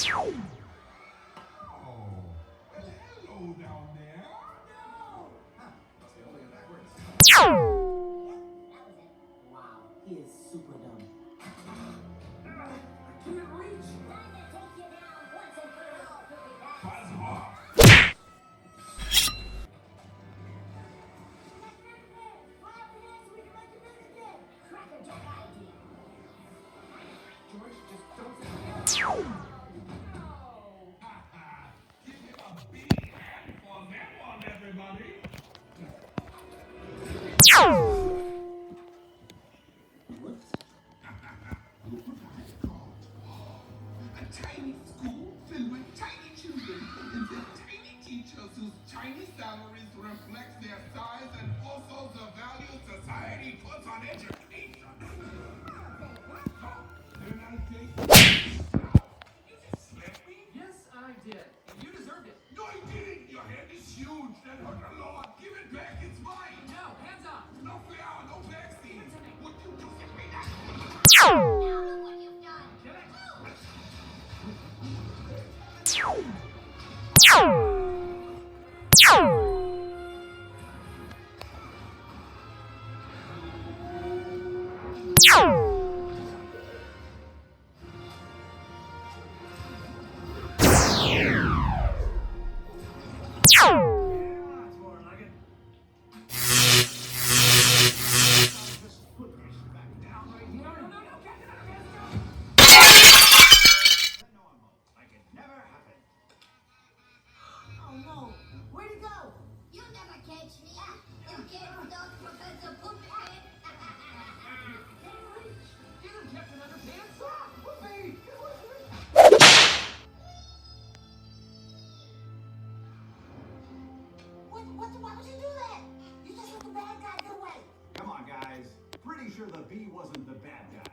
Hello down there. Wow, he is super dumb. I can't reach. Time to take you down once and for all, Poopy Pants. Buzz off. Fly up the nest so we can make it big again. Crackerjack idea. George, just don't say No. Give him a big hand for that one, everybody. Whoops. Look what I caught. A tiny school filled with tiny children and their tiny teachers whose tiny salaries reflect their size and also the value society puts on education. Then I take you just slapped me? Yes, I did. And you deserved it. No, I didn't. Your hand is huge. That hurt a lot. Give it back. It's mine. No, hands up. No fair. No backseat. What you do to me now? Now look what you've done. Get it? Oh no, where'd he go? You'll never catch me. You get stuck, Professor Poopy Pants. You done kept another pants? Why would you do that? You just let the bad guy get away. Come on, guys. Pretty sure the bee wasn't the bad guy.